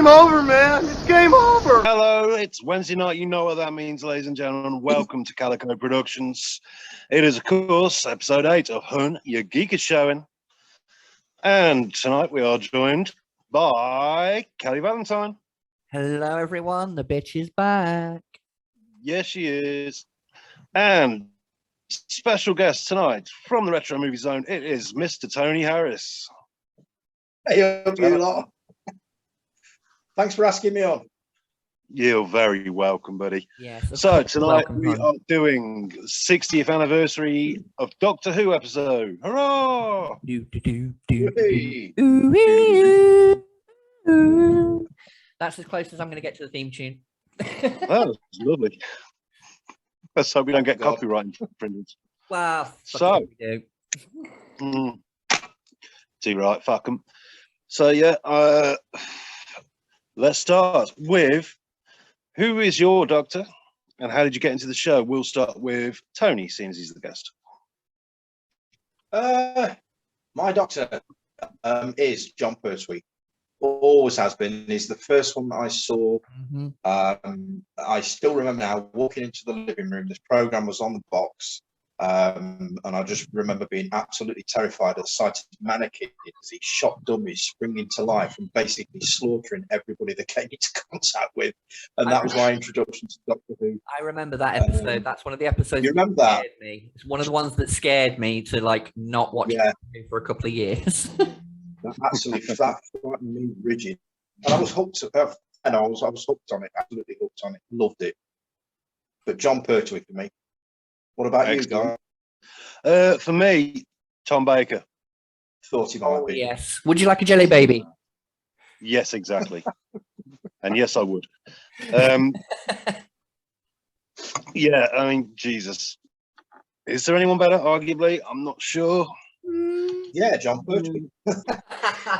game over, man. It's game over. Hello, it's Wednesday night. You know what that means, ladies and gentlemen. Welcome to Calico Productions. It is, of course, episode 8 of Hun Ya Geek is showing. And tonight we are joined by Kelly Valentine. Hello, everyone. The bitch is back. Yes, she is. And special guest tonight from the Retro Movie Zone, it is Mr. Tony Harris. Hey, up you lot. Thanks for asking me on. You're very welcome, buddy. Yes. So tonight we Hun. are doing 60th anniversary of Doctor Who episode. Hurrah! Hey. Ooh. That's as close as I'm going to get to the theme tune. That was lovely. Let's hope we don't get copyright infringements. Wow. So, we do. too right, fuck 'em. So yeah, let's start with who is your doctor and how did you get into the show? We'll start with Tony, seeing as he's the guest. My doctor is John Pertwee. Always has been. He's the first one that I saw. I still remember now walking into the living room. This program was on the box, and I just remember being absolutely terrified at the sight of mannequins as he shot dummies springing to life and basically slaughtering everybody they came into contact with. And that was my introduction to Doctor Who. I remember that episode. That's one of the episodes. You remember that? Scared me. It's one of the ones that scared me to like not watch it for a couple of years. That absolutely frightened me rigid, and I was hooked. And I was hooked on it. Absolutely hooked on it. Loved it. But John Pertwee for me. What about you guys? For me, Tom Baker. Thought he might be. Yes. Would you like a jelly baby? Yes, exactly. And yes, I would. Yeah, I mean, Jesus. Is there anyone better? Arguably, I'm not sure. Yeah, John Pertwee.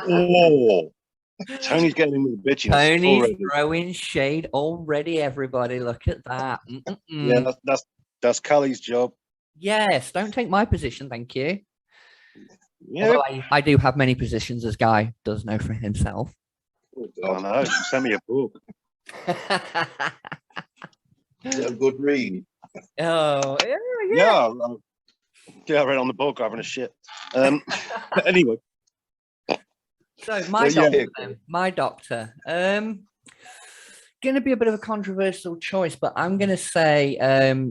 Oh, Tony's getting in with the bitchiness. Tony's already. throwing shade already, everybody. Look at that. Yeah, that's Callie's job. Yes, don't take my position, thank you. Yeah, Although I do have many positions, as Guy does know for himself. I know. Send me a book. Is it a good read? Oh, yeah. Yeah, I read it on the book, having a shit. Anyway. So my doctor. Going to be a bit of a controversial choice, but I'm going to say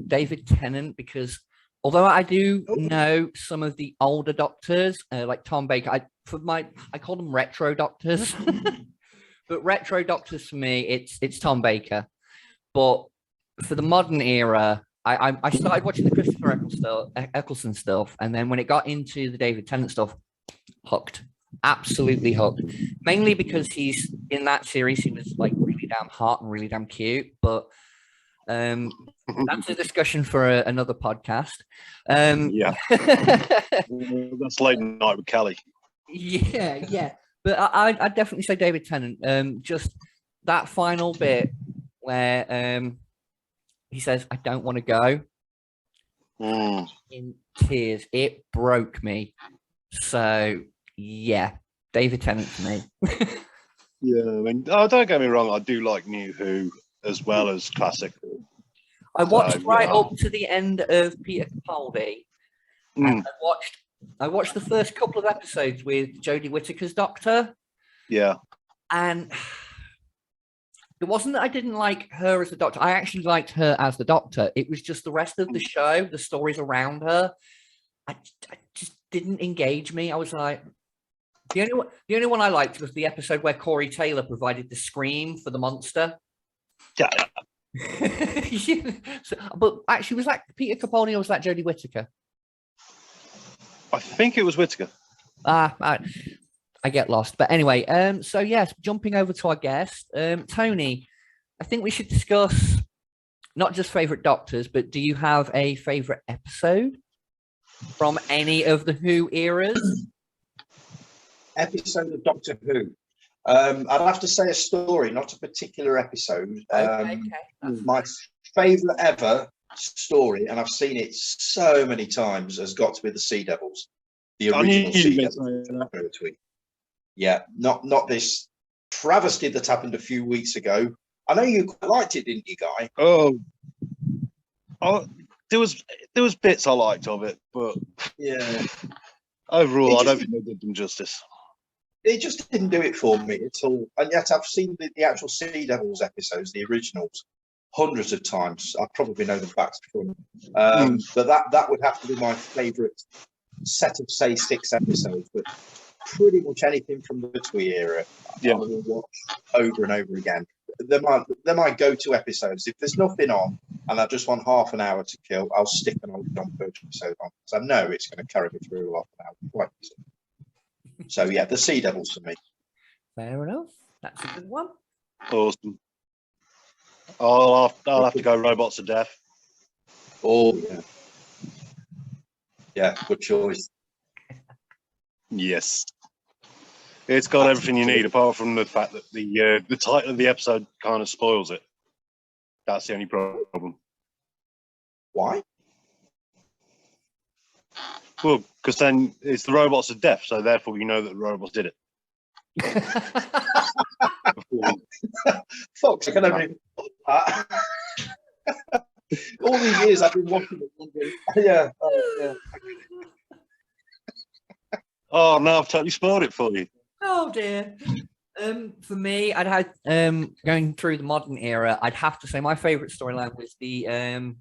David Tennant, because although I do know some of the older doctors, like Tom Baker, I call them retro doctors. But retro doctors for me, it's Tom Baker. But for the modern era, I started watching the Christopher Eccleston stuff, and then when it got into the David Tennant stuff, hooked. Absolutely hooked. Mainly because he's in that series, he was like really damn hot and really damn cute. But that's a discussion for another podcast. Yeah. That's late night with Callie. Yeah. But I'd definitely say David Tennant. Just that final bit where he says, "I don't want to go." In tears. It broke me. So yeah, David Tennant for me. Yeah, I mean, don't get me wrong, I do like New Who as well as classic Who. I watched up to the end of Peter Capaldi. And I watched the first couple of episodes with Jodie Whittaker's Doctor. Yeah. And it wasn't that I didn't like her as the Doctor. I actually liked her as the Doctor. It was just the rest of the show, the stories around her, I just didn't engage me. I was like, the only one I liked was the episode where Corey Taylor provided the scream for the monster. Yeah. But actually, was that Peter Capaldi or was that Jodie Whittaker? I think it was Whittaker. I get lost. But anyway, so yes, jumping over to our guest, Tony, I think we should discuss not just favorite doctors, but do you have a favorite episode from any of the Who eras? Episode of Doctor Who. I'd have to say a story, not a particular episode. Okay. My favourite ever story, and I've seen it so many times, has got to be the Sea Devils, the original Sea Devils. Yeah, not this travesty that happened a few weeks ago. I know you quite liked it, didn't you, Guy? Oh, there was bits I liked of it, but Yeah. overall, I don't think they did them justice. It just didn't do it for me at all. And yet I've seen the actual Sea Devils episodes, the originals, hundreds of times. I probably know them back to front. But that would have to be my favourite set of, say, 6 episodes. But pretty much anything from the Twee era, I will watch over and over again. They're my go-to episodes. If there's nothing on and I just want half an hour to kill, I'll stick an old John Birch episode on, because I know it's going to carry me through half an hour quite easily. So yeah, the Sea Devils for me. Fair enough. That's a good one. Awesome. I'll have to go Robots of Death. Oh yeah, yeah, good choice. Yes, it's got everything you need, apart from the fact that the title of the episode kind of spoils it. That's the only problem. Why? Well, because then it's the Robots of Death, so therefore you know that the robots did it. Fox, I can never even that. All these years I've been watching it wondering, yeah. Oh no, I've totally spoiled it for you. Oh dear. For me, I'd had going through the modern era, I'd have to say my favorite storyline was the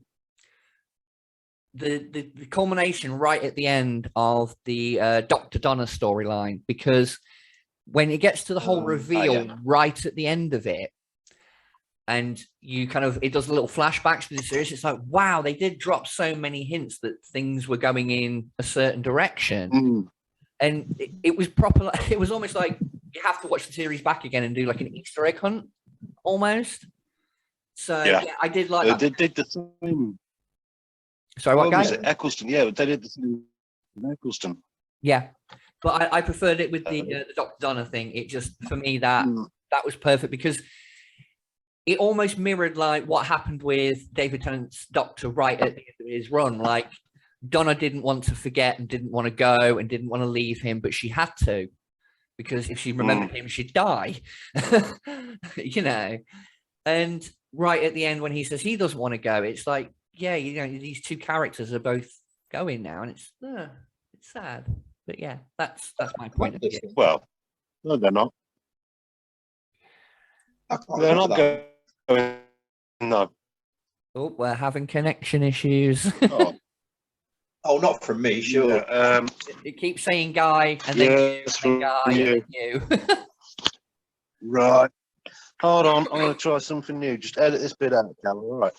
culmination right at the end of the Dr. Donna storyline, because when it gets to the whole reveal right at the end of it, and you kind of, it does little flashbacks with the series, it's like, wow, they did drop so many hints that things were going in a certain direction. And it was proper, it was almost like you have to watch the series back again and do like an Easter egg hunt almost. So yeah, I did like that. They did the same. Sorry, what guy? Was it? Eccleston. Yeah, they did the same in Eccleston. Yeah, but I preferred it with the Dr. Donna thing. It just, for me, that was perfect, because it almost mirrored like what happened with David Tennant's Doctor right at the end of his run. Like, Donna didn't want to forget and didn't want to go and didn't want to leave him, but she had to, because if she remembered him, she'd die. You know. And right at the end, when he says he doesn't want to go, it's like, yeah, you know, these two characters are both going now, and it's sad. But yeah, that's my point of view. Well, no, they're not. They're not going. No. Oh, we're having connection issues. Oh, not from me, sure. Yeah, it keeps saying Guy, and then you, and then Guy, and then you. Right. Hold on, I'm going to try something new. Just edit this bit out, Cal. All right.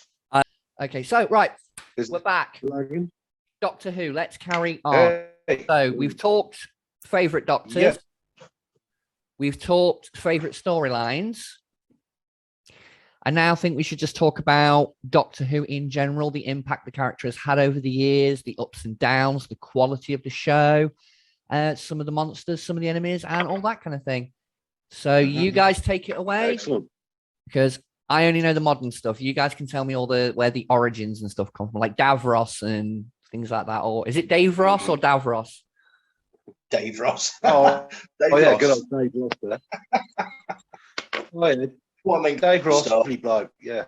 Okay, so right, we're back. Doctor Who. Let's carry on. Hey. So we've talked favorite Doctors. Yep. We've talked favorite storylines. I now think we should just talk about Doctor Who in general, the impact the character has had over the years, the ups and downs, the quality of the show, some of the monsters, some of the enemies, and all that kind of thing. So you guys take it away. Excellent. Because I only know the modern stuff. You guys can tell me all where the origins and stuff come from, like Davros and things like that. Or is it Dave Ross or Davros? Dave Ross. Oh, Dave yeah, Ross. good old Dave Ross there. Oh, yeah. Well, I mean, Dave Ross, stuff. pretty bloke, yeah.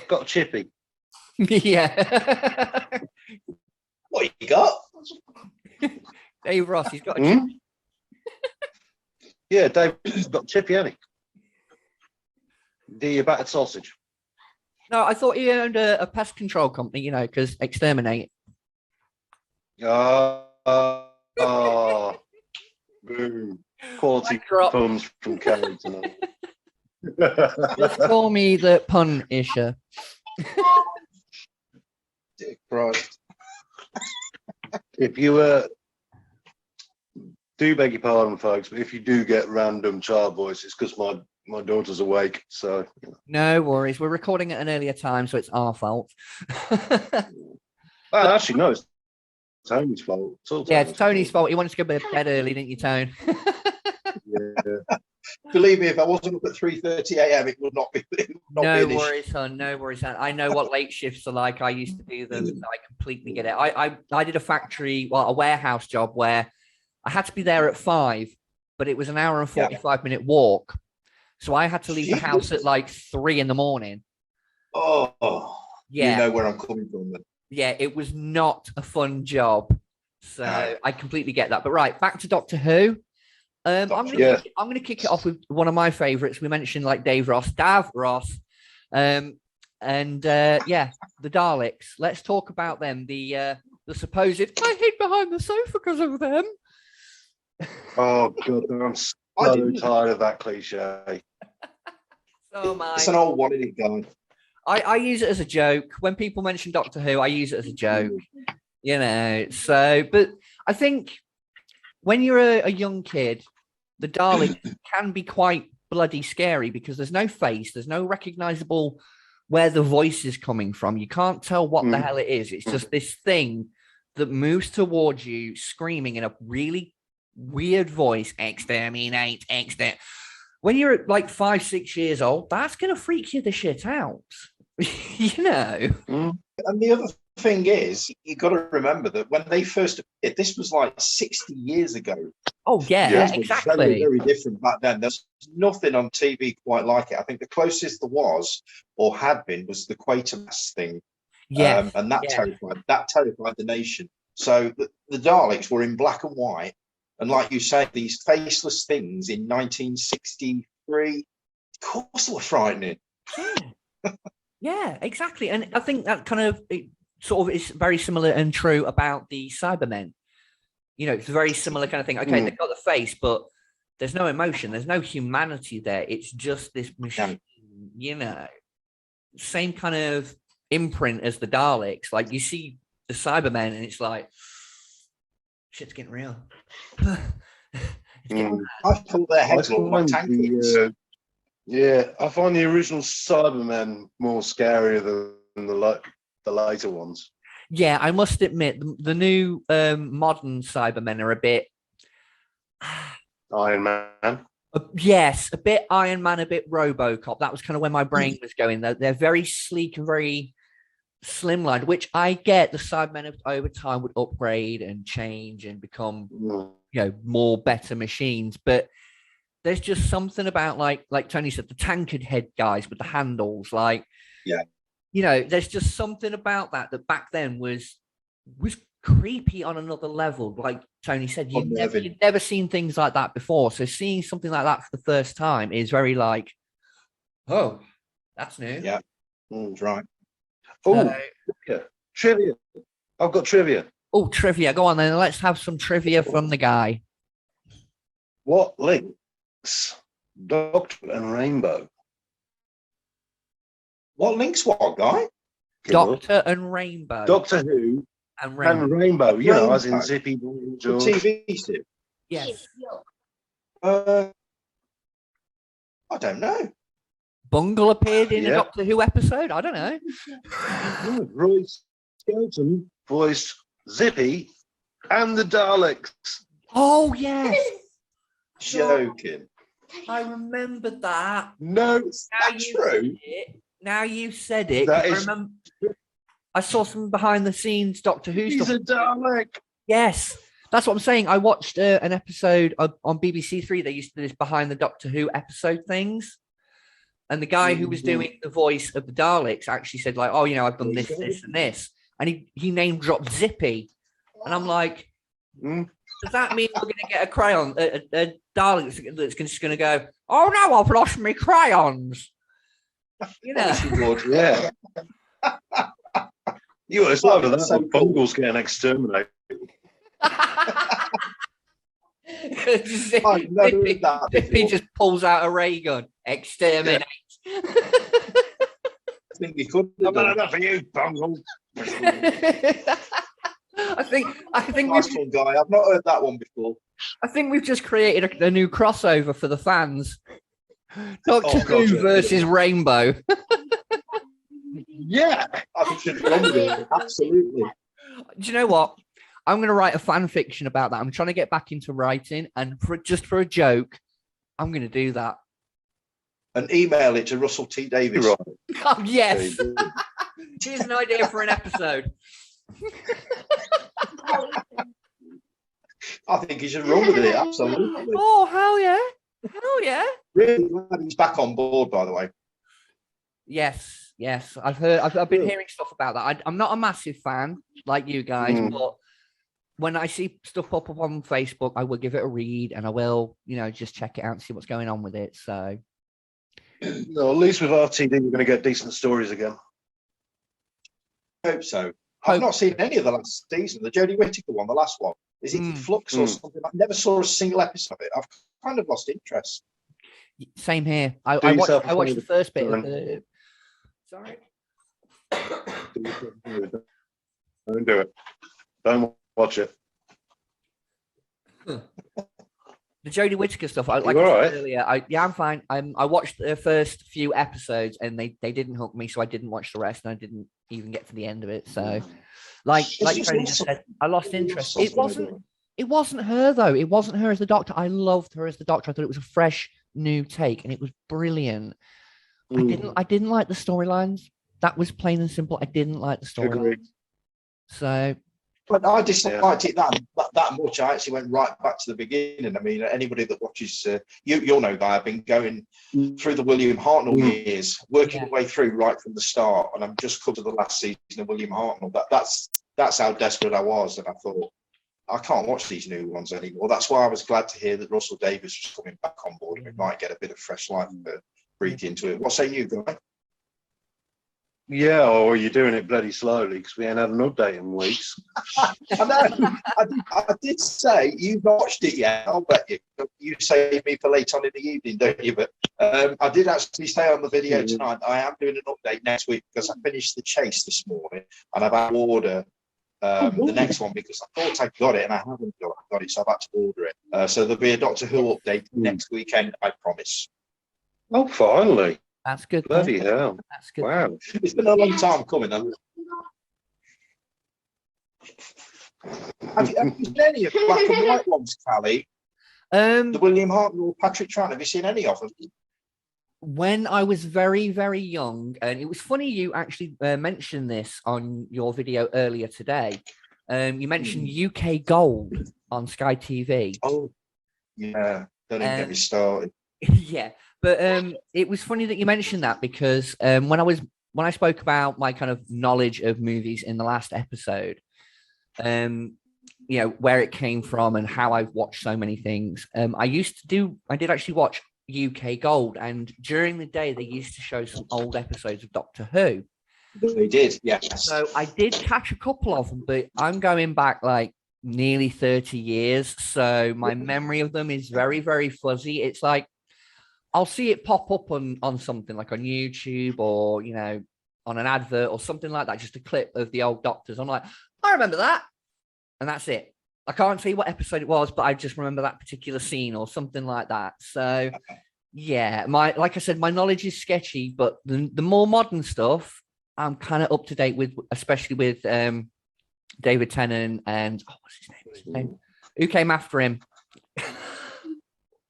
Got chippy. Yeah. What you got? Dave Ross, he's got a chip. Yeah, Dave's got chippy, hasn't he? The battered sausage. No, I thought he owned a pest control company, you know, because exterminate. Boom. Quality films from Karen tonight. Just call me the pun isher. Dear Christ. If you do beg your pardon, folks, but if you do get random child voice, it's because my daughter's awake. So you know. No worries. We're recording at an earlier time, so it's our fault. Well, actually, no, it's Tony's fault. It's Tony's fault. He wanted to go to bed early, didn't you, Tone? Yeah. Believe me, if I wasn't up at 3:30 a.m., it would not be. No worries, son. No worries, son. I know what late shifts are like. I used to do them. So I completely get it. I did a warehouse job where I had to be there at 5, but it was an hour and 45-minute walk. So I had to leave the house at like 3 a.m. Oh, yeah. You know where I'm coming from then. Yeah, it was not a fun job. So I completely get that. But right, back to Doctor Who. I'm gonna kick it off with one of my favorites. We mentioned like Dav Ross. The Daleks. Let's talk about them. The supposed I hid behind the sofa because of them. Oh god, I'm so tired of that cliche. So am I. It's an old one, isn't it, guys? I use it as a joke. When people mention Doctor Who, I use it as a joke. You know, so but I think when you're a young kid, the Daleks can be quite bloody scary because there's no face, there's no recognizable where the voice is coming from. You can't tell what the hell it is. It's just this thing that moves towards you, screaming in a really weird voice, exterminate, exterminate. When you're like 5, 6 years old, that's going to freak you the shit out. You know? And the other thing is, you got to remember that when they first appeared, this was like 60 years ago. Oh, yeah exactly. Very, very different back then. There's nothing on TV quite like it. I think the closest there was, or had been, was the Quatermass thing. Yeah. And that terrified the nation. So the Daleks were in black and white. And like you said, these faceless things in 1963, of course they were frightening. Yeah, exactly. And I think that kind of sort of is very similar and true about the Cybermen. You know, it's a very similar kind of thing. Okay, they've got the face, but there's no emotion. There's no humanity there. It's just this machine, you know, same kind of imprint as the Daleks. Like you see the Cybermen and it's like, shit's getting real. I thought their heads looked like tankers. I find the original Cybermen more scarier than the later ones. Yeah, I must admit, the new modern Cybermen are a bit... Iron Man? Yes, a bit Iron Man, a bit RoboCop. That was kind of where my brain was going. They're very sleek and very slimlined, which I get the Cybermen over time would upgrade and change and become, you know, more better machines. But there's just something about, like Tony said, the tankard head guys with the handles, like... Yeah. You know, there's just something about that back then was creepy on another level. Like Tony said, you'd never seen things like that before. So seeing something like that for the first time is very like, oh, that's new. Yeah, that's right. Oh, trivia. I've got trivia. Oh, trivia. Go on then. Let's have some trivia from the guy. What links Doctor and Rainbow? What links what, guy? Doctor and Rainbow. Doctor Who and Rainbow. And Rainbow, you know, as in Zippy George. TV series? Yes. I don't know. Bungle appeared in a Doctor Who episode? I don't know. Roy Skelton voiced Zippy and the Daleks. Oh, yes. Joking. I remember that. No, that's true. Now you said it. I saw some behind the scenes Doctor Who stuff. He's a Dalek. Yes, that's what I'm saying. I watched an episode on BBC Three. They used to do this behind the Doctor Who episode things, and the guy who was doing the voice of the Daleks actually said, like, "Oh, you know, I've done this, this, and this," and he name dropped Zippy, and I'm like, does that mean we're going to get a crayon, a Dalek that's just going to go, "Oh no, I've lost my crayons"? You know, yeah. You were so that so Bungle's getting exterminated. Zippy just pulls out a ray gun. Exterminate. I think you could. I've done enough for you, Bungle. I think nice one, guy. I've not heard that one before. I think we've just created a new crossover for the fans. Doctor Who versus Rainbow. Yeah, I should run with it. Absolutely. Do you know what? I'm going to write a fan fiction about that. I'm trying to get back into writing, and just for a joke, I'm going to do that. And email it to Russell T. Davies. Oh, yes. Here's an idea for an episode. I think he should run with it. Absolutely. Oh, hell yeah. Hell yeah. Really glad he's back on board, by the way. Yes. I've been hearing stuff about that. I'm not a massive fan like you guys, but when I see stuff pop up on Facebook, I will give it a read and I will, just check it out and see what's going on with it. So, no, at least with RTD, we're going to get decent stories again. I hope so. I've not seen any of the last season. The Jodie Whittaker one, the last one. Is it Flux or something? I never saw a single episode of it. I've kind of lost interest. Same here. I watched the first bit of the... Sorry. Don't do it. Don't watch it. The Jodie Whittaker stuff, like I said earlier, I'm fine. I watched the first few episodes and they didn't hook me, so I didn't watch the rest and I didn't even get to the end of it. So, like Freddie just said, I lost interest. It wasn't her though. It wasn't her as the Doctor. I loved her as the Doctor. I thought it was a fresh new take and it was brilliant. I didn't like the storylines. That was plain and simple. I didn't like the storylines. So, but I disliked it that much. I actually went right back to the beginning. I mean, anybody that watches, you'll know that I've been going through the William Hartnell years, working my way through right from the start, and I'm just come to the last season of William Hartnell. That's how desperate I was, and I thought I can't watch these new ones anymore. That's why I was glad to hear that Russell Davies was coming back on board, and we might get a bit of fresh life breathed into it. What say you, Guy? Yeah, or you're doing it bloody slowly because we ain't had an update in weeks. I know. I did say you've not watched it yet. I'll bet you. You save me for late on in the evening, don't you? But I did actually stay on the video tonight. I am doing an update next week because I finished The Chase this morning and I've had to order the next one because I thought I got it and I haven't got it, so I've had to order it. So there'll be a Doctor Who update next weekend, I promise. Oh, finally. That's good. Bloody hell. That's good. Wow. It's been a long time coming. Have you seen any of the black and white ones, Callie? The William Hartnell, Patrick Tran, have you seen any of them? When I was very, very young, and it was funny you actually mentioned this on your video earlier today. You mentioned UK Gold on Sky TV. Oh, yeah. Don't even get me started. Yeah. But it was funny that you mentioned that because when I spoke about my kind of knowledge of movies in the last episode, where it came from and how I've watched so many things, I did actually watch UK Gold, and during the day they used to show some old episodes of Doctor Who. They did, yes. So I did catch a couple of them, but I'm going back like nearly 30 years, so my memory of them is very, very fuzzy. It's like I'll see it pop up on something like on YouTube or, on an advert or something like that, just a clip of the old Doctors. I'm like, I remember that. And that's it. I can't see what episode it was, but I just remember that particular scene or something like that. So, yeah, like I said, my knowledge is sketchy, but the more modern stuff, I'm kind of up to date with, especially with David Tennant and, what's his name? Who came after him?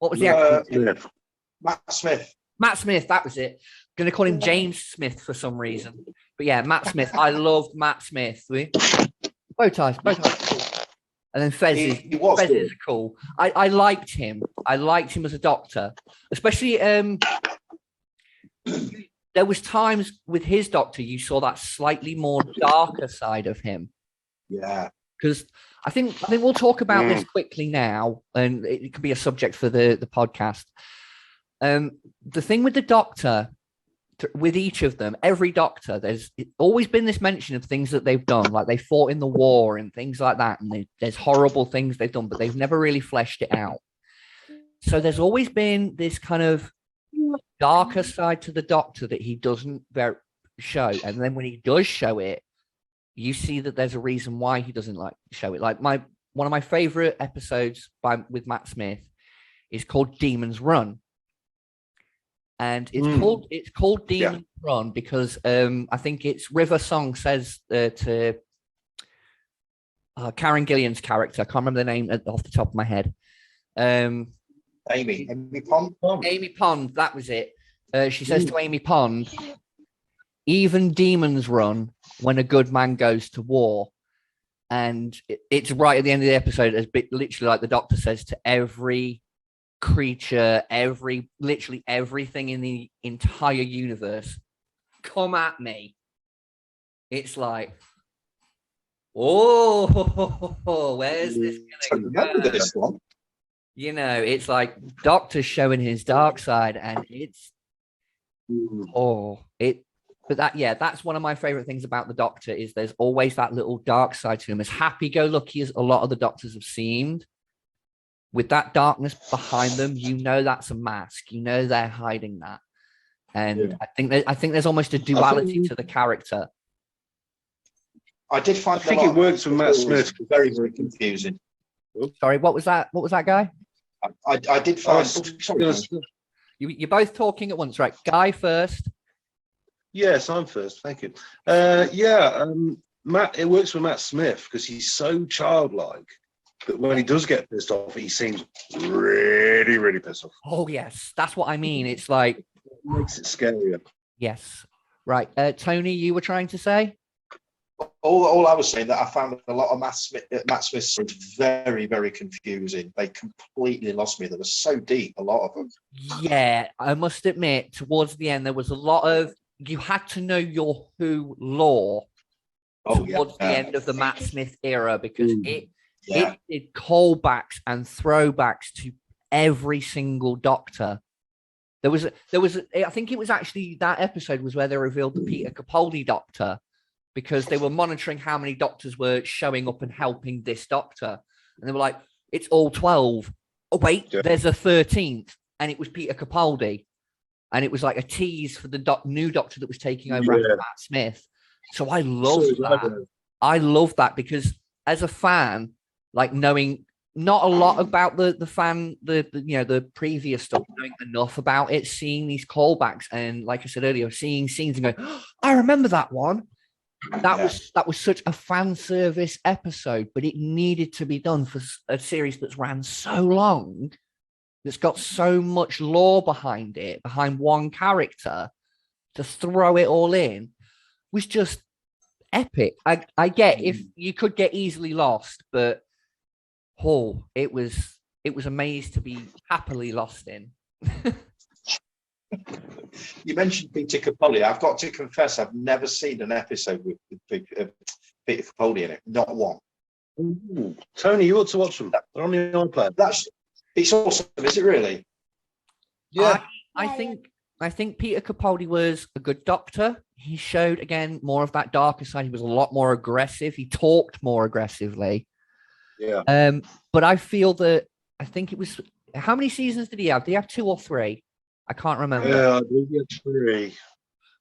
What was the actor? Matt Smith. Matt Smith, that was it. Going to call him James Smith for some reason. But yeah, Matt Smith. I loved Matt Smith. Bow ties. Cool. And then Fez is cool. I liked him. I liked him as a Doctor. Especially, there was times with his Doctor, you saw that slightly more darker side of him. Yeah. Because I think we'll talk about this quickly now, and it could be a subject for the podcast. The thing with the Doctor, with each of them, every Doctor, there's always been this mention of things that they've done, like they fought in the war and things like that, and there's horrible things they've done, but they've never really fleshed it out. So there's always been this kind of darker side to the Doctor that he doesn't show, and then when he does show it, you see that there's a reason why he doesn't like show it. Like one of my favorite episodes with Matt Smith is called Demon's Run. And it's called Demon's Run because I think it's River Song says to Karen Gillian's character. I can't remember the name off the top of my head. Amy Pond. Amy Pond, that was it. She says to Amy Pond, even demons run when a good man goes to war. And it's right at the end of the episode, as literally like the Doctor says to every creature, literally everything in the entire universe, come at me. It's like, oh, where's this gonna go? This one. You know, it's like Doctor showing his dark side, and it's that's one of my favorite things about the Doctor is there's always that little dark side to him. As happy-go-lucky as a lot of the Doctors have seemed, with that darkness behind them, you know that's a mask. You know they're hiding that, and I think there's almost a duality to the character. I did find. I think it works with Matt Smith. Very, very confusing. Sorry, what was that? What was that, Guy? I did find. You're both talking at once, right? Guy first. Yes, I'm first. Thank you. Matt. It works with Matt Smith because he's so childlike that when he does get pissed off, he seems really, really pissed off. Oh yes, that's what I mean. It's like it makes it scarier. Yes, right. Tony, you were trying to say? All I was saying that I found a lot of Matt Smith's very, very confusing. They completely lost me. They were so deep, a lot of them. Yeah, I must admit, towards the end, there was a lot of you had to know your Who lore towards the end of the Matt Smith era because it did callbacks and throwbacks to every single Doctor. There was I think it was actually that episode was where they revealed the Peter Capaldi Doctor. Because they were monitoring how many Doctors were showing up and helping this Doctor. And they were like, it's all 12. Oh, wait, there's a 13th. And it was Peter Capaldi. And it was like a tease for the new Doctor that was taking over after Matt Smith. So I loved that. I love that because as a fan, like knowing not a lot about the previous stuff, knowing enough about it, seeing these callbacks. And like I said earlier, seeing scenes and going, oh, I remember that one. That was such a fan service episode, but it needed to be done for a series that's ran so long, that's got so much lore behind it, behind one character. To throw it all in was just epic. I get if you could get easily lost, but it was a maze to be happily lost in. You mentioned Peter Capaldi. I've got to confess, I've never seen an episode with Peter Capaldi in it. Not one. Ooh. Tony, you ought to watch them. They're on the iPad. It's awesome, is it really? Yeah. I think Peter Capaldi was a good Doctor. He showed, again, more of that darker side. He was a lot more aggressive. He talked more aggressively. Yeah. But I feel that, I think it was, how many seasons did he have? Did he have 2 or 3? I can't remember. Yeah, I believe he had 3.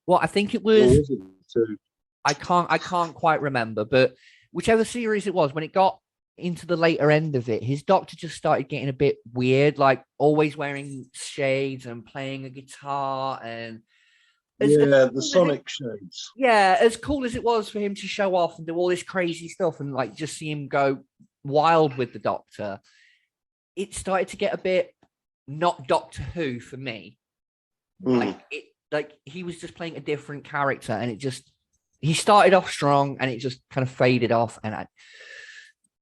Well, I think it was. Or was it 2? I can't quite remember, but whichever series it was, when it got into the later end of it, his Doctor just started getting a bit weird, like always wearing shades and playing a guitar and. The Sonic shades. Yeah, as cool as it was for him to show off and do all this crazy stuff and like just see him go wild with the Doctor, it started to get a bit not Doctor Who for me. Like he was just playing a different character, and he started off strong, and it just kind of faded off. And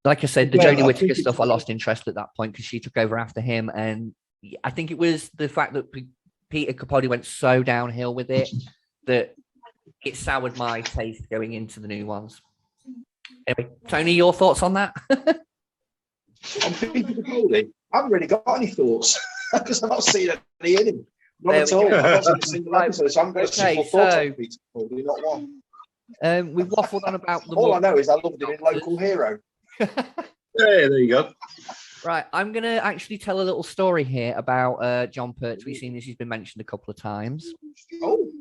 like I said, the Jodie Whittaker stuff, I lost interest at that point because she took over after him, and I think it was the fact that Peter Capaldi went so downhill with it that it soured my taste going into the new ones. Anyway, Tony, your thoughts on that? On Peter Capaldi, I haven't really got any thoughts because I've not seen any in him. Not at all. I've not seen a single episode, so I'm going to see thoughts on Peter Capaldi, not one. We waffled on about the. All I know is I loved him in Local Hero. There you go. Right, I'm going to actually tell a little story here about John Pertwee, seeing as he's been mentioned a couple of times. Oh.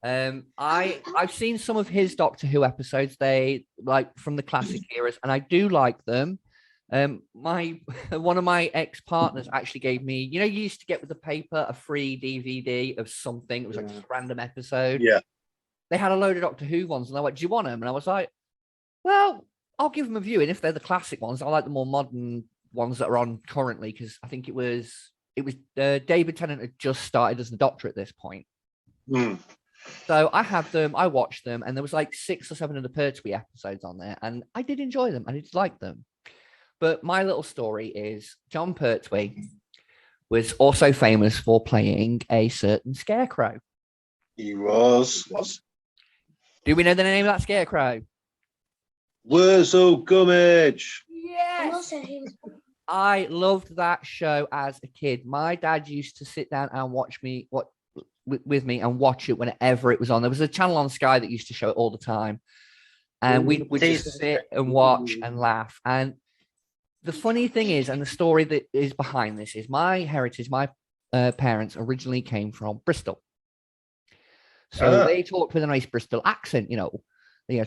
I've seen some of his Doctor Who episodes. They like from the classic eras, and I do like them. One of my ex-partners actually gave me, you used to get with the paper a free DVD of something. It was like a random episode. Yeah. They had a load of Doctor Who ones, and I went, "Do you want them?" And I was like, "Well, I'll give them a view. And if they're the classic ones, I like the more modern ones that are on currently." Because I think it was David Tennant had just started as the Doctor at this point. So I had them, I watched them, and there was like 6 or 7 of the Pertwee episodes on there, and I did enjoy them. I did like them. But my little story is John Pertwee was also famous for playing a certain scarecrow. He was. Do we know the name of that scarecrow? Wurzel Gummidge. Yes. I loved that show as a kid. My dad used to sit down and watch me with me and watch it whenever it was on. There was a channel on Sky that used to show it all the time, and we'd just sit and watch and laugh. And the funny thing is, and the story that is behind this is my heritage. My parents originally came from Bristol, so they talked with a nice Bristol accent.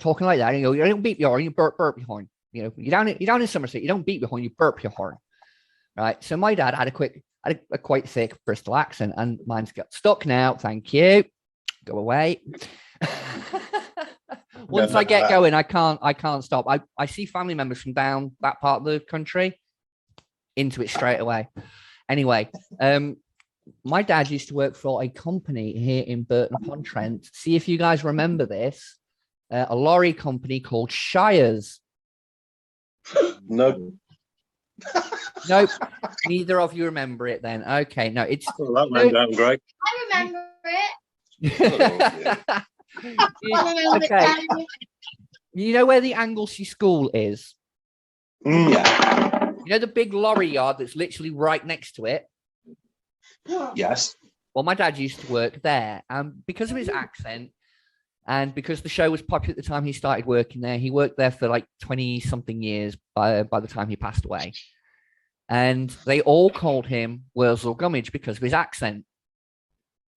Talking like that. You don't beat your horn, you burp your horn. You're down in Somerset, you don't beat your horn, you burp your horn. Right. So my dad had a quite thick Bristol accent, and mine's got stuck now. Thank you. Go away. Once I get going, I can't stop. I see family members from down that part of the country, into it straight away. Anyway, my dad used to work for a company here in Burton-upon-Trent. See if you guys remember this. A lorry company called Shires. No. Nope. Neither of you remember it then. Okay. No, it's that went down great. I remember it. Okay. You know where the Anglesey School is? Yeah. You know the big lorry yard that's literally right next to it? Yes. Well, my dad used to work there, and because of his accent and because the show was popular at the time he started working there, he worked there for like 20-something years by the time he passed away. And they all called him Wurzel Gummidge because of his accent.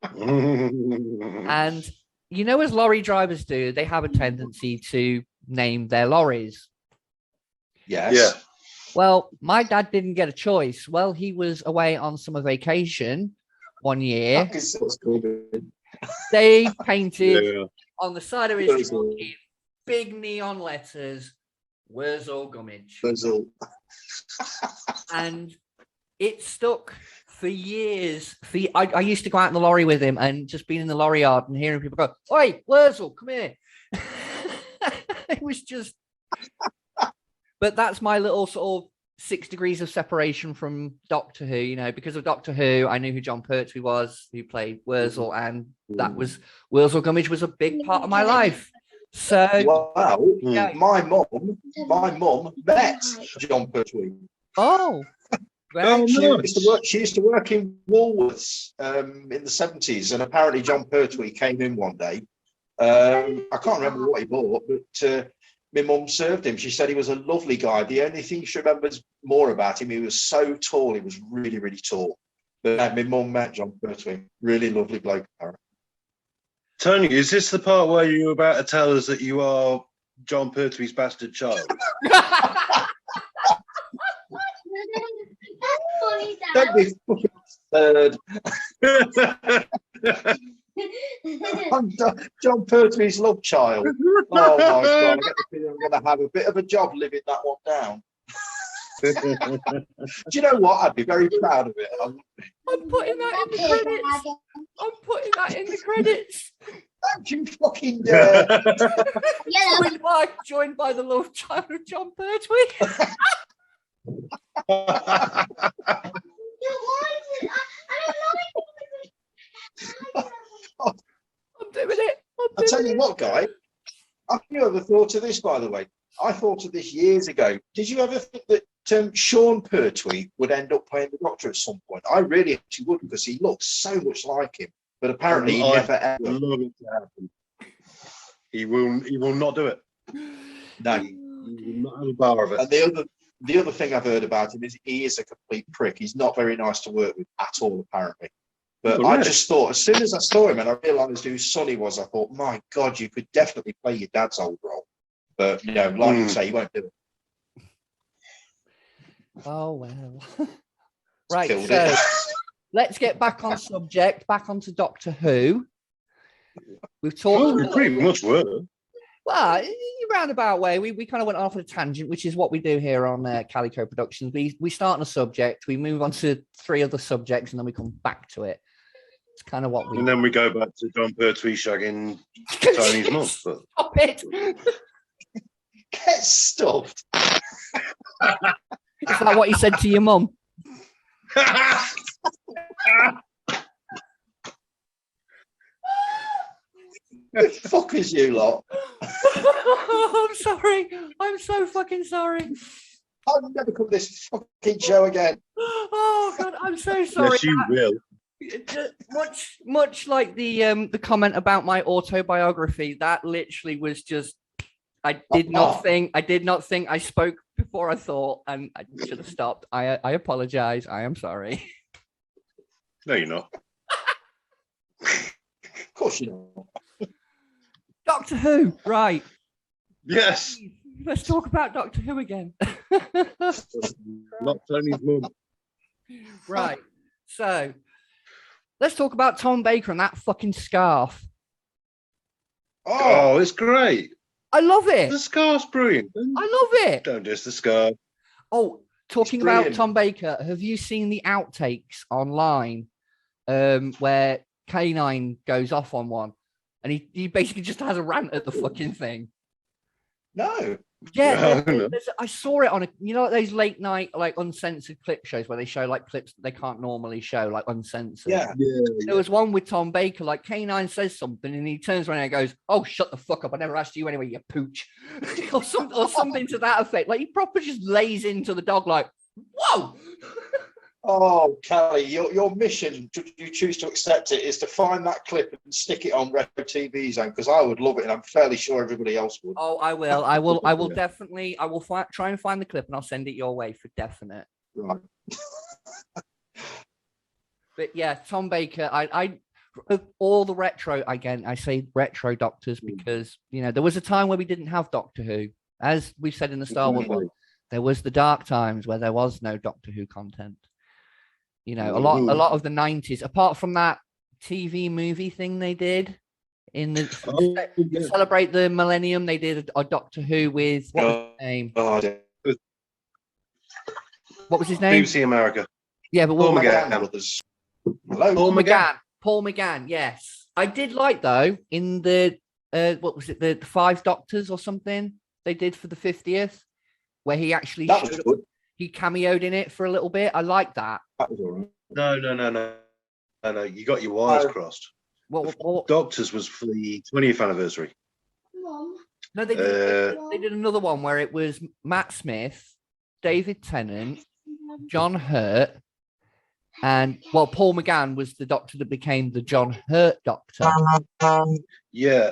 And as lorry drivers do, they have a tendency to name their lorries. Yes. Yeah. Well, my dad didn't get a choice. Well, he was away on summer vacation one year. They painted on the side of his truck in big neon letters, Wurzel Gummidge. Wurzel. And it stuck for years. I used to go out in the lorry with him and just being in the lorry yard and hearing people go, "Oi, Wurzel, come here." It was just, but that's my little sort of 6 degrees of separation from Doctor Who, because of Doctor Who, I knew who John Pertwee was, who played Wurzel, and that was Wurzel Gummidge was a big part of my life. So wow, my mum met John Pertwee. Oh, well, She used to work in Woolworths in the 70s, and apparently John Pertwee came in one day. I can't remember what he bought, but my mum served him. She said he was a lovely guy. The only thing she remembers more about him, he was so tall. He was really, really tall. But my mum met John Pertwee. Really lovely bloke, apparently. Tony, is this the part where you were about to tell us that you are John Pertwee's bastard child? Don't be fucking third. I'm John Pertwee's love child. Oh my God, I get the feeling I'm going to have a bit of a job living that one down. Do you know what? I'd be very proud of it. I'm putting that in the credits. I'm putting that in the credits. Don't you fucking dare. Joined by the love child of John Pertwee. I'm doing it. I'll tell you what, guy. Have you ever thought of this, by the way? I thought of this years ago. Did you ever think that Sean Pertwee would end up playing the Doctor at some point? I really actually would, because he looks so much like him. But apparently he never ever. Love it to happen. He will not do it. No. He will not have a bar of it. And the other thing I've heard about him is he is a complete prick. He's not very nice to work with at all, apparently. But I just thought, as soon as I saw him and I realised who his son he was, I thought, my God, you could definitely play your dad's old role. But, like you say, he won't do it. Oh, well. Right, so let's get back on subject, back onto Doctor Who. We've talked... Well, we pretty much were. Well, in a roundabout way, we kind of went off on a tangent, which is what we do here on Calico Productions. We start on a subject, we move on to 3 other subjects, and then we come back to it. It's kind of what we. And then we go back to John Pertwee shagging Tony's mum. But... Stop it! Get stuffed. Is that what you said to your mum? The fuck is you lot? I'm sorry. I'm so fucking sorry. I'll never come to this fucking show again. Oh God, I'm so sorry. Yes, you will. Much like the comment about my autobiography, that literally was just. I did not think I spoke before I thought, and I should have stopped. I apologize. I am sorry. No, you're not. Of course you know. Doctor Who, right? Yes. Let's talk about Doctor Who again. Not Tony's mum. Right. So let's talk about Tom Baker and that fucking scarf. Oh, it's great. I love it. The scarf's brilliant. I love it. Don't diss the scarf. Oh, talking about Tom Baker, have you seen the outtakes online where K9 goes off on one and he basically just has a rant at the fucking thing? No. Yeah, I saw it on like those late night like uncensored clip shows where they show like clips that they can't normally show, like uncensored. Yeah. There was one with Tom Baker, like K9 says something and he turns around and goes, "Oh, shut the fuck up! I never asked you anyway, you pooch," or something to that effect. Like he proper just lays into the dog, like, "Whoa!" Oh, Callie, your mission, should you choose to accept it, is to find that clip and stick it on Retro TV Zone, because I would love it, and I'm fairly sure everybody else would. Oh, I will definitely. I will try and find the clip, and I'll send it your way for definite. Right. But yeah, Tom Baker. I of all the retro, again, I say retro Doctors because there was a time where we didn't have Doctor Who, as we said in the Star Wars one. There was the dark times where there was no Doctor Who content. A lot of the 90s, apart from that TV movie thing they did to celebrate the millennium, they did a Doctor Who with what was his name? What was his name? BBC America. Yeah, but Paul McGann. Paul McGann. Yes, I did like though in the what was it, the Five Doctors or something they did for the 50th, where he actually he cameoed in it for a little bit. I like that. That was all right. No. You got your wires crossed. What? Doctors was for the 20th anniversary. Mom. No, they did another one where it was Matt Smith, David Tennant, John Hurt, and Paul McGann was the Doctor that became the John Hurt Doctor. Yeah.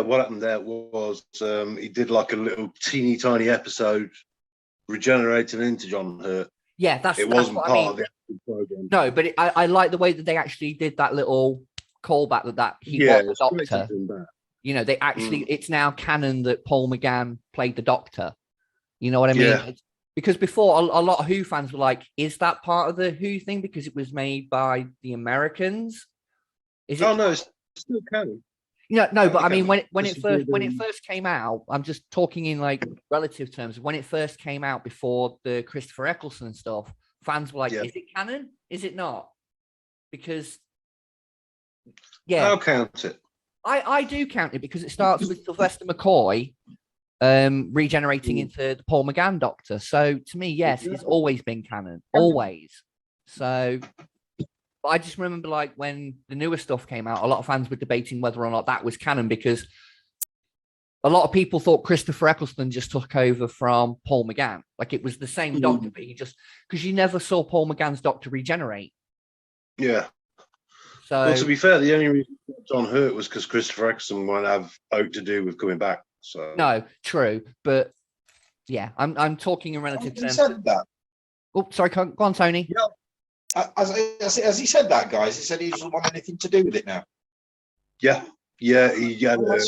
What happened there was he did like a little teeny tiny episode regenerating into John Hurt. Yeah, that's wasn't what part I mean. of the actual program. No, but I like the way that they actually did that little callback that he was the Doctor. They actually it's now canon that Paul McGann played the Doctor. You know what I mean? Yeah. Because before a lot of Who fans were like, "Is that part of the Who thing because it was made by the Americans?" Is it? Oh no, it's still canon. No, but I mean, when it first came out, I'm just talking in like relative terms. When it first came out before the Christopher Eccleston stuff, fans were like, "Is it canon? Is it not?" Because I'll count it. I do count it because it starts with Sylvester McCoy regenerating into the Paul McGann Doctor. So to me, yes, it's always been canon, always. So. But I just remember like when the newer stuff came out, a lot of fans were debating whether or not that was canon because a lot of people thought Christopher Eccleston just took over from Paul McGann. Like it was the same Doctor, but because you never saw Paul McGann's Doctor regenerate. Yeah. So well, to be fair, the only reason John Hurt was because Christopher Eccleston might have out to do with coming back. So no, true. But yeah, I'm talking in relative terms. He said that. Oh, sorry, go on, Tony. Yeah. As he said that, guys, he said he doesn't want anything to do with it now. Yeah, he had a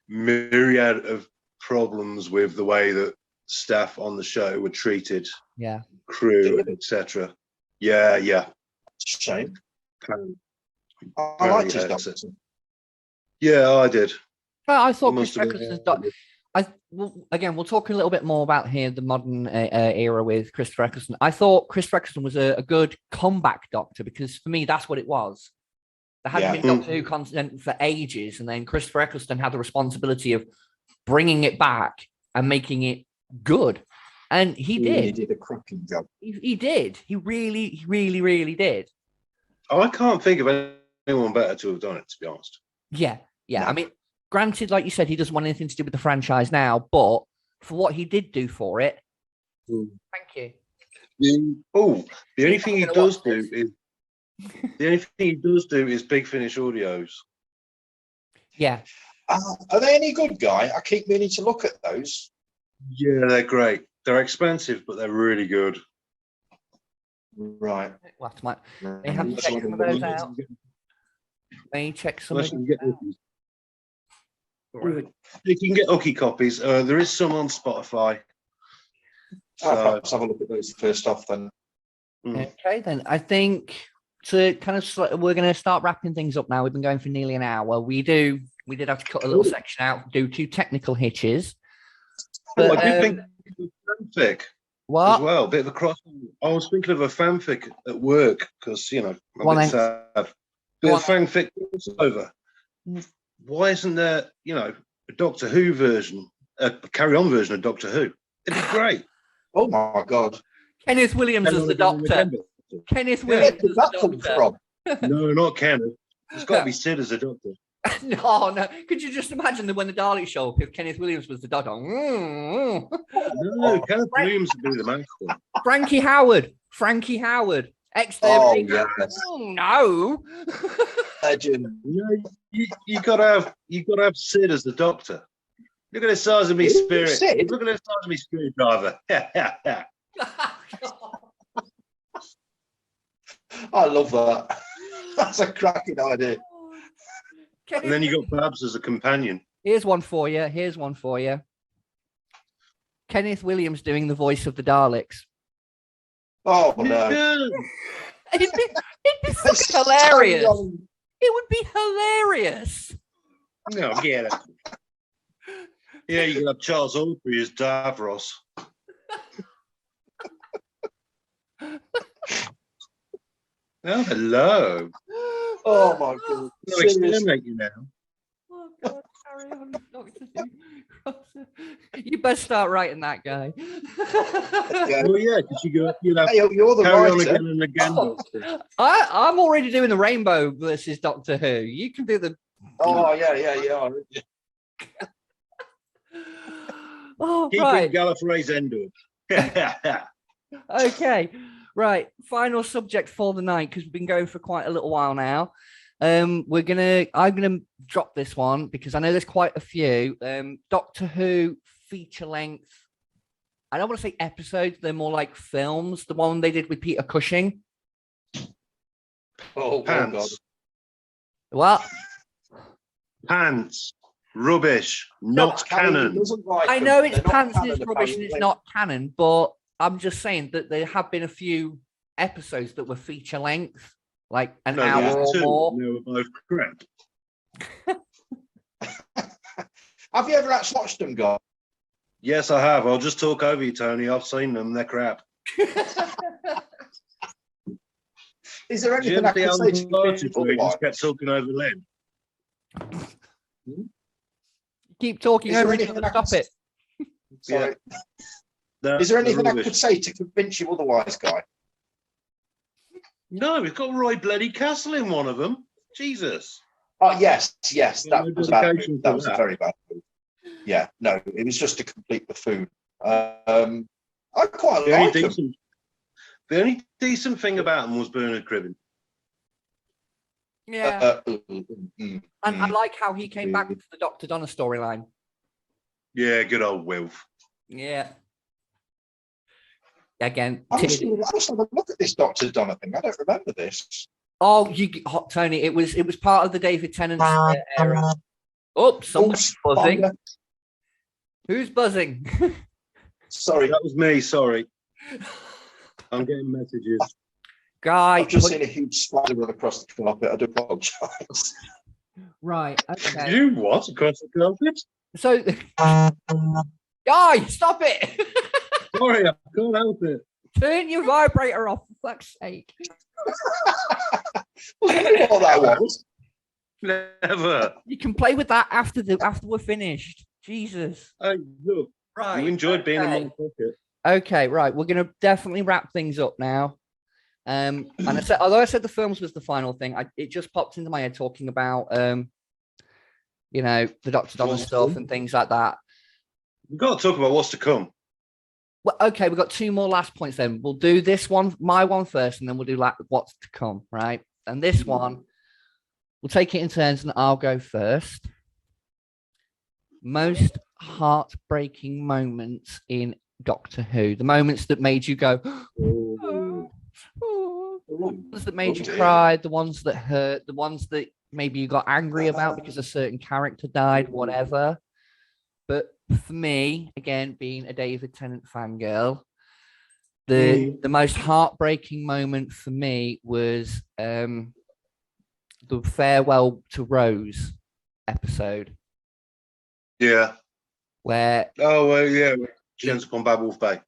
myriad of problems with the way that staff on the show were treated. Yeah, crew, etc. Yeah. It's a shame. I liked his Doctor. Yeah, I did. I thought Chris Eccleston's Doctor. We'll talk a little bit more about here the modern era with Christopher Eccleston. I thought Christopher Eccleston was a good comeback Doctor because for me that's what it was. There hadn't been Doctor Who content for ages, and then Christopher Eccleston had the responsibility of bringing it back and making it good, and he did. He did a cracking job. He did. He really did. I can't think of anyone better to have done it, to be honest. Yeah. No. I mean, granted, like you said, he doesn't want anything to do with the franchise now, but for what he did do for it, thank you. The only thing he does do is Big Finish audios. Yeah. Are they any good, Guy? I keep meaning to look at those. Yeah, they're great. They're expensive, but they're really good. Right. Well, they have to check some of those out. They check some of them out. You can get Ucky copies. There is some on Spotify. Perhaps have a look at those first off then. Okay, then I think to kind of we're going to start wrapping things up now. We've been going for nearly an hour. We did have to cut a little section out due to technical hitches. But, I did think of fanfic what? as well. A bit of a cross. I was thinking of a fanfic at work because I'm a bit sad. Bit of fanfic over. Why isn't there, a Doctor Who version, a carry-on version of Doctor Who? It'd be great. Oh my God! Kenneth Williams as the Doctor. Kenneth Williams as the Doctor. No, not Kenneth. It's got to be Sid as a Doctor. No. Could you just imagine that when the Daleks show up, if Kenneth Williams was the Doctor? No, Kenneth Williams would be the master. Frankie Howard. Exterminator. Oh, yes. Oh no. Legend. You gotta have Sid as the Doctor. Look at the size of me spirit. Sid? Look at the size of me screwdriver. I love that. That's a cracking idea. And then you got Babs as a companion. Here's one for you. Kenneth Williams doing the voice of the Daleks. Oh no! It'd be fucking hilarious. It would be hilarious. No, get it. Yeah, you can have Charles Audrey as Davros. Oh, hello. Oh my God! I'll exterminate you now. Oh God, carry on, Doctor Who. You best start writing that, guy. Well, yeah, because you'll have you're the carry on writer. again and again. Doctor. I'm already doing the Rainbow versus Doctor Who. You can do the. Oh yeah. Oh, Keep right. Gallifrey's Endor. Okay, right. Final subject for the night because we've been going for quite a little while now. I'm gonna drop this one because I know there's quite a few. Doctor Who feature length. I don't want to say episodes; they're more like films. The one they did with Peter Cushing. Oh Pants. God! What? Pants. Rubbish. Not canon. I know it's pants and it's rubbish and it's not canon, but I'm just saying that there have been a few episodes that were feature length, like an hour or more. They were both crap. Have you ever actually watched them, guys? Yes, I have. I'll just talk over you, Tony. I've seen them. They're crap. Is there Did you anything I ever can see say Alan to Partridge convince where he otherwise? just kept talking over Len? Keep talking Is there over each anything other. I can Stop it. Sorry. That's Is there anything I rubbish. could say to convince you otherwise, Guy? No, we've got Roy Bloody Castle in one of them. Jesus. Oh yes, No that was a bad dedication move. to That was a that. very bad move. Yeah, no, it was just to complete the food. I quite The like only, them. the only decent thing about them was Bernard Cribbin. Yeah. And I like how he came back to the Dr. Donna storyline. Yeah, good old Wilf. Yeah. Again, I must have a look at this Dr. Donna thing. I don't remember this. Tony, it was part of the David Tennant era. Oh, someone's buzzing. Spider. Who's buzzing? Sorry, That was me, sorry. I'm getting messages. Guy, I've just seen a huge spider run across the carpet. I do apologise. Right. Okay. You what? Across the carpet? So, guys, stop it! Sorry, I can't help it. Turn your vibrator off, for fuck's sake. What that was? Never. You can play with that after we're finished. Jesus. Hey, look, Right. you enjoyed being in my pocket. Okay, right. We're gonna definitely wrap things up now. And I said, although I said the films was the final thing, it just popped into my head talking about you know, the Dr. Donna stuff and things like that. We've got to talk about what's to come. Well, okay, we've got two more last points then. We'll do this one, my one first, and then we'll do like what's to come, right? And this one, we'll take it in turns, and I'll go first. Most heartbreaking moments in Doctor Who, the moments that made you go, oh, oh. The ones that made you cry, the ones that hurt, the ones that maybe you got angry about because a certain character died, whatever. But for me, again, being a David Tennant fangirl, the most heartbreaking moment for me was the Farewell to Rose episode. Yeah. Where yeah, she ends up on Bad Wolf Bay.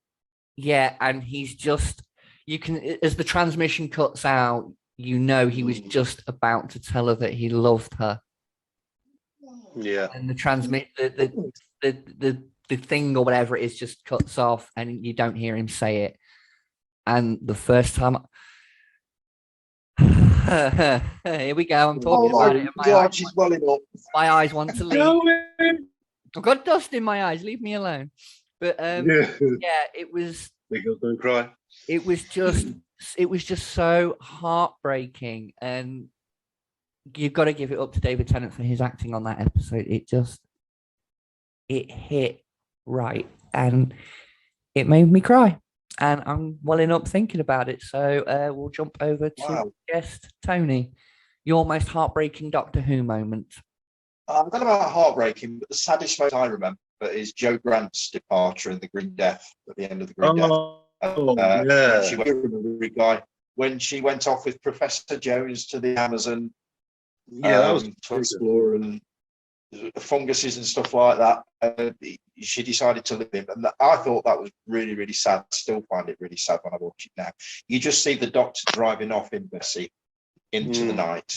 Yeah, and he's just, you can, as the transmission cuts out, you know he was just about to tell her that he loved her. Yeah. And the thing or whatever it is just cuts off, and you don't hear him say it. And the first time, here we go. I'm talking about it. My eyes want to leave. I've got dust in my eyes. Leave me alone. But yeah, it was. Big girls don't cry. It was just so heartbreaking, and you've got to give it up to David Tennant for his acting on that episode. It hit right, and it made me cry, and I'm welling up thinking about it. So we'll jump over to guest Tony. Your most heartbreaking Doctor Who moment. I don't know about heartbreaking, but the saddest moment I remember is Joe Grant's departure in the Green Death at the end of the Green Death. Yeah. She went, when she went off with Professor Jones to the Amazon, that was to explore and funguses and stuff like that. She decided to live him, and I thought that was really, really sad. Still find it really sad when I watch it now. You just see the Doctor driving off in Bessie into the night.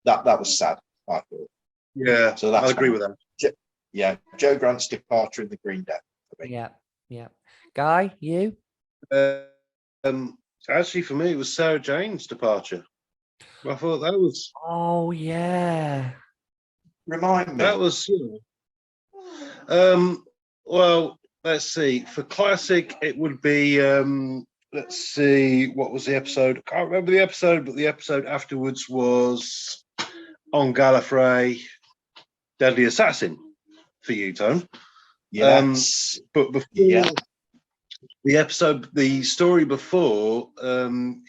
That was sad, I thought. Yeah, so I agree with that. Yeah, Joe Grant's departure in the Green Death. Yeah. Guy, you? Actually, for me, it was Sarah Jane's departure. I thought that was. Oh yeah. Remind me. That was. Well, let's see. For classic, it would be. Let's see. What was the episode? I can't remember the episode, but the episode afterwards was on Gallifrey, Deadly Assassin. For you, Tone. Yes. But before the story before,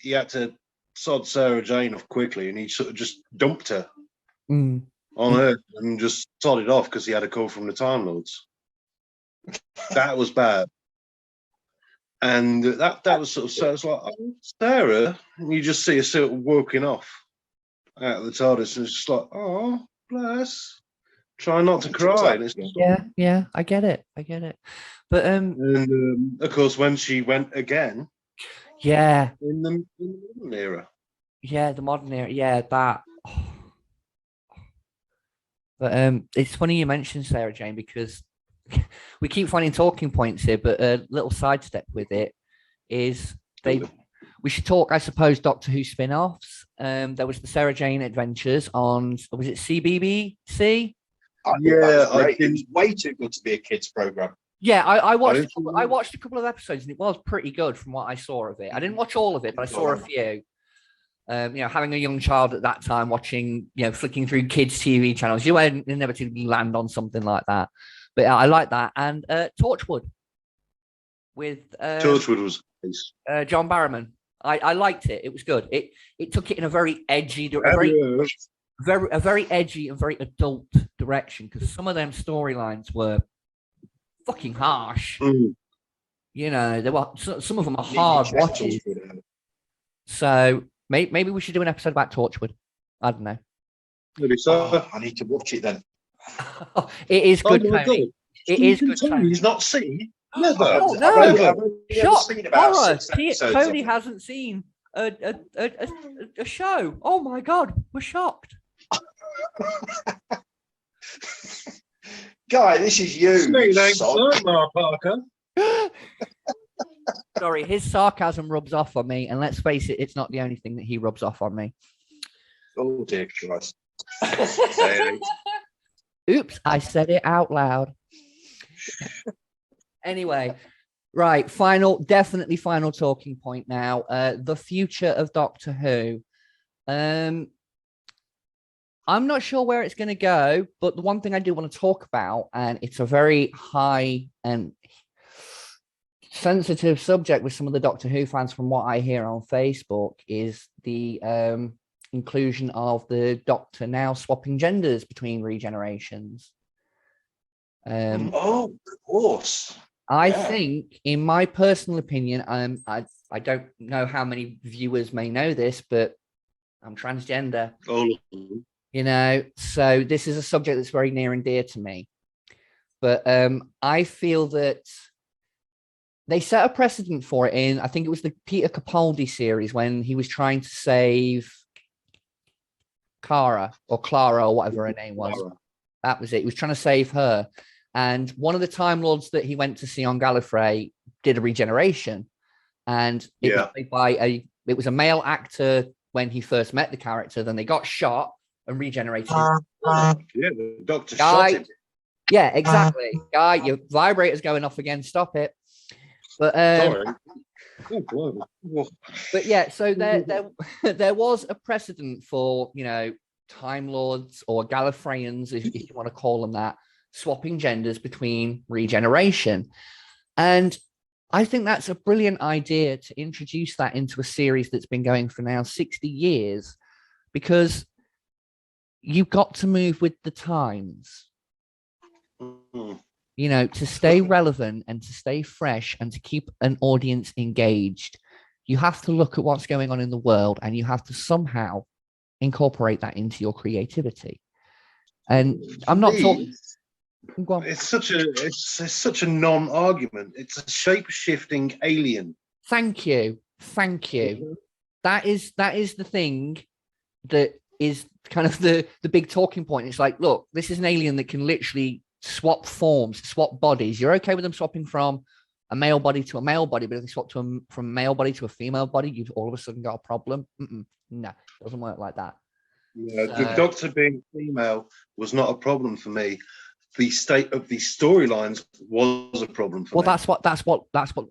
he had to sod Sarah Jane off quickly, and he sort of just dumped her on Earth and just sodded off because he had a call from the Time Lords. That was bad. And that was sort of, so it's like, oh, Sarah, and you just see her sort of walking off out of the TARDIS, and it's just like, oh, bless. Try not to cry. And it's yeah, I get it. But and of course, when she went again, in the modern era, the modern era, that. But it's funny you mentioned Sarah Jane, because we keep finding talking points here. But a little sidestep with it is we should talk, I suppose, Doctor Who spin-offs. There was the Sarah Jane Adventures on, was it CBBC? It was way too good to be a kids program. Yeah, I watched a couple of episodes, and it was pretty good from what I saw of it. I didn't watch all of it, but I saw a few. Having a young child at that time, watching, flicking through kids' TV channels, you inevitably land on something like that. But I like that. And Torchwood with Torchwood was nice. John Barrowman. I liked it. It was good. It took it in a very edgy, a very edgy and very adult direction, because some of them storylines were fucking harsh. They were, some of them are hard watches. So maybe we should do an episode about Torchwood. I don't know. Really, so. Oh, I need to watch it then. It is good, Oh my Tony. God. It is good, Tony. Tony. He's not seen. Never. Oh, I've no. only ever Shock, seen about horror. 6 episodes Tony of it. hasn't seen a show. Oh my God, we're shocked. Guy, this is you. Sweet, you thanks, sod. Mark Parker. Sorry, his sarcasm rubs off on me, and let's face it, it's not the only thing that he rubs off on me. Oh dear Christ. Oops, I said it out loud. Anyway, right, definitely final talking point now. The future of Doctor Who. I'm not sure where it's going to go, but the one thing I do want to talk about, and it's a very high and sensitive subject with some of the Doctor Who fans from what I hear on Facebook, is the inclusion of the Doctor now swapping genders between regenerations. Oh, of course. I think, in my personal opinion, I don't know how many viewers may know this, but I'm transgender. Oh. You know, so this is a subject that's very near and dear to me. But I feel that they set a precedent for it in, I think it was the Peter Capaldi series, when he was trying to save Clara or whatever her name was. Clara. That was it. He was trying to save her. And one of the Time Lords that he went to see on Gallifrey did a regeneration. And it was played by it was a male actor when he first met the character. Then they got shot and regenerated. Yeah, the Doctor shot him. Yeah, exactly. Guy, your vibrator's going off again. Stop it. But Sorry. but yeah, so there was a precedent for, you know, Time Lords or Gallifreyans, if you want to call them that, swapping genders between regeneration. And I think that's a brilliant idea to introduce that into a series that's been going for now 60 years, because you've got to move with the times, you know, to stay relevant and to stay fresh and to keep an audience engaged. You have to look at what's going on in the world, and you have to somehow incorporate that into your creativity. And I'm not talking. It's such a non-argument. It's a shape-shifting alien. Thank you. That is the thing that is kind of the big talking point. It's like, look, this is an alien that can literally swap forms, swap bodies. You're okay with them swapping from a male body to a male body, but if they swap from a male body to a female body, you've all of a sudden got a problem. No, it doesn't work like that. Yeah, the Doctor being female was not a problem for me. The state of the storylines was a problem for me. That's what,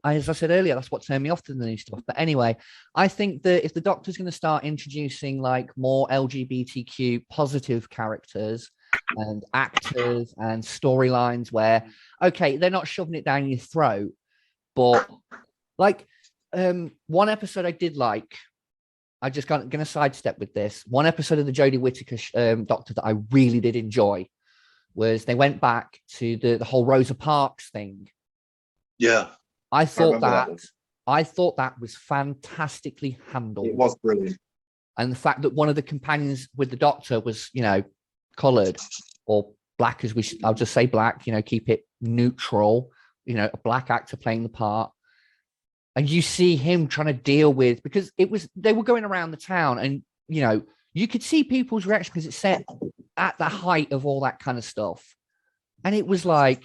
as I said earlier, that's what turned me off to the new stuff. But anyway, I think that if the Doctor's going to start introducing like more LGBTQ positive characters and actors and storylines where, okay, they're not shoving it down your throat, but like one episode I did like, I just going to sidestep with this. One episode of the Jodie Whittaker Doctor that I really did enjoy was they went back to the whole Rosa Parks thing. Yeah. I thought that was fantastically handled. It was brilliant. And the fact that one of the companions with the Doctor was, you know, coloured or black, I'll just say black, you know, keep it neutral, you know, a black actor playing the part. And you see him trying to deal with, because they were going around the town and, you know, you could see people's reaction because it's set at the height of all that kind of stuff. And it was like,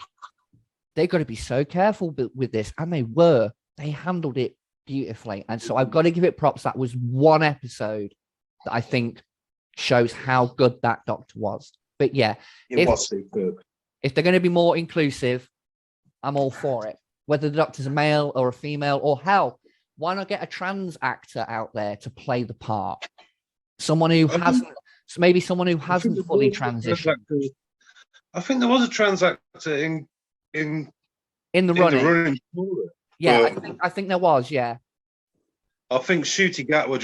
they've got to be so careful with this. And they handled it beautifully. And so I've got to give it props. That was one episode that I think shows how good that Doctor was. But yeah, it was superb. If they're going to be more inclusive, I'm all for it. Whether the Doctor's a male or a female, or hell, why not get a trans actor out there to play the part? Someone who hasn't fully transitioned. I think there was a trans actor in the running. Yeah, but I think there was. Yeah, I think Shooty Gatwa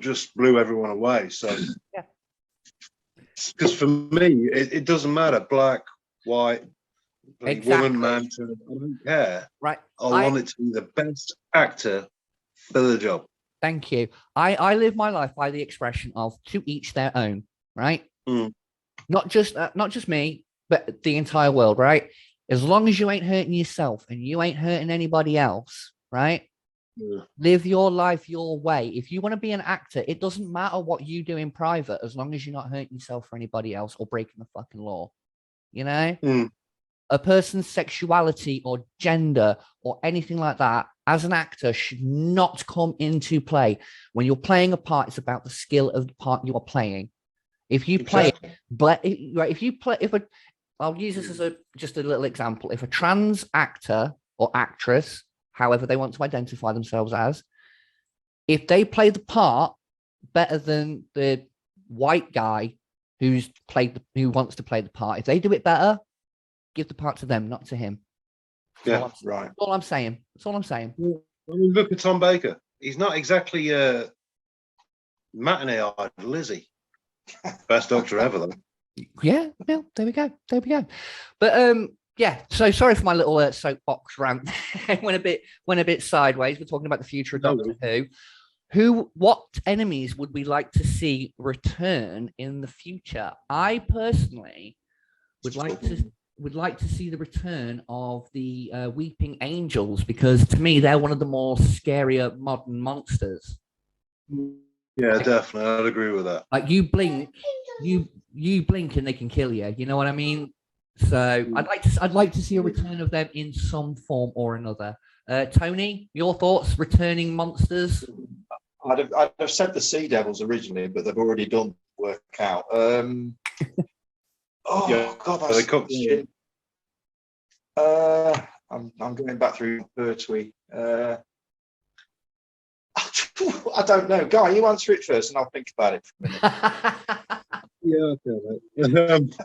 just blew everyone away. So, yeah, because for me, it doesn't matter, black, white, exactly. woman, man, I don't care. Right. I want it to be the best actor for the job. Thank you. I live my life by the expression of to each their own, right? Not just me, but the entire world, right? As long as you ain't hurting yourself and you ain't hurting anybody else, right? Yeah. Live your life your way. If you want to be an actor, it doesn't matter what you do in private, as long as you're not hurting yourself or anybody else or breaking the fucking law. You know? A person's sexuality or gender or anything like that as an actor should not come into play. When you're playing a part, it's about the skill of the part you are playing. If you play it, but I'll use this as just a little example. If a trans actor or actress, however they want to identify themselves as, if they play the part better than the white guy who wants to play the part, if they do it better, give the part to them, not to him. Right. That's all I'm saying. I mean, look at Tom Baker. He's not exactly a matinee idol, is he? Best Doctor ever, though. Yeah, well, there we go. But yeah. So sorry for my little soapbox rant. went a bit sideways. We're talking about the future of Doctor Who. What enemies would we like to see return in the future? I personally would like to see the return of the Weeping Angels, because to me they're one of the more scarier modern monsters. Yeah, definitely, I'd agree with that. Like you blink and they can kill you. You know what I mean? So I'd like to see a return of them in some form or another. Tony, your thoughts? Returning monsters? I'd have said the Sea Devils originally, but they've already done work out. God, that's they cooked shit. I'm going back through Pertwee. I don't know. Guy, you answer it first and I'll think about it for a minute. Yeah, okay, mate.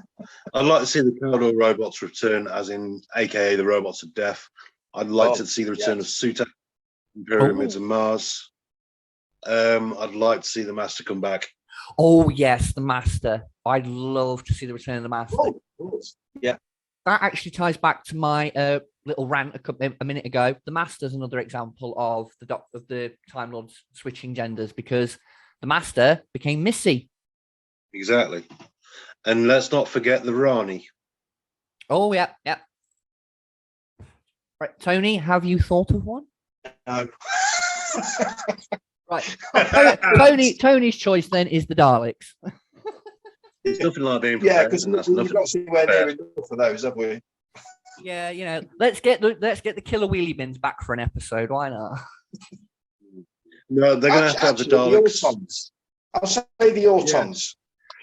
I'd like to see the Caldor robots return, as in AKA the robots of death. I'd like to see the return of Suta, Pyramids and Mars. I'd like to see the Master come back. Oh yes, the Master. I'd love to see the return of the Master. Yeah. That actually ties back to my little rant a minute ago. The Master's another example of the Time Lords switching genders, because the Master became Missy. Exactly. And let's not forget the Rani. Oh yeah. Right, Tony, have you thought of one? No. Right. Tony's choice then is the Daleks. It's nothing like being prepared. Yeah, because we've got somewhere near enough of those, have we? Yeah, you know, let's get the killer wheelie bins back for an episode. Why not? No, they're going to have the Daleks. The Autons. I'll say the Autons.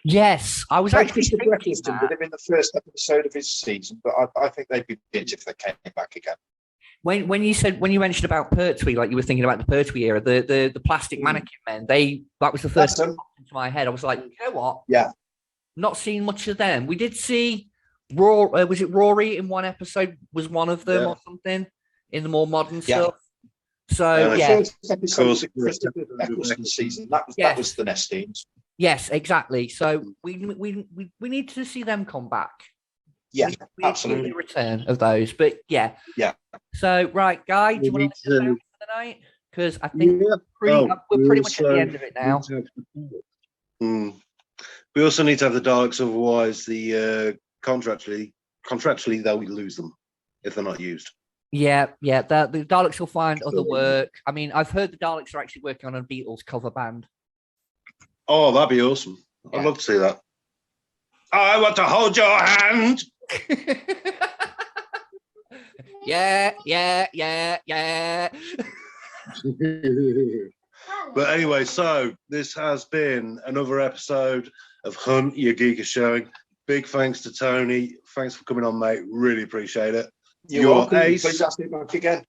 Yes, I was actually thinking Eccleston did him in the first episode of his season, but I think they'd be big if they came back again. When you mentioned about Pertwee, like you were thinking about the Pertwee era, the plastic mannequin men, that was the first thing that popped into my head. I was like, you know what? Yeah. Not seeing much of them. We did see was it Rory in one episode? Was one of them or something in the more modern stuff? So first episode of the Eccleston season. That was the Nestines. Yes, exactly. So we need to see them come back. Yeah, we absolutely. Return of those, but yeah. So right, Guy, do you want to for the night? Because I think we're pretty much at the end of it now. We also need to have the Daleks, otherwise the contractually they'll lose them if they're not used. Yeah. The Daleks will find other work. I mean, I've heard the Daleks are actually working on a Beatles cover band. Oh, that'd be awesome. I'd love to see that. I want to hold your hand. Yeah. But anyway, so this has been another episode of Hun Ya Geek showing. Big thanks to Tony. Thanks for coming on, mate. Really appreciate it. You're welcome. Please ask me back again.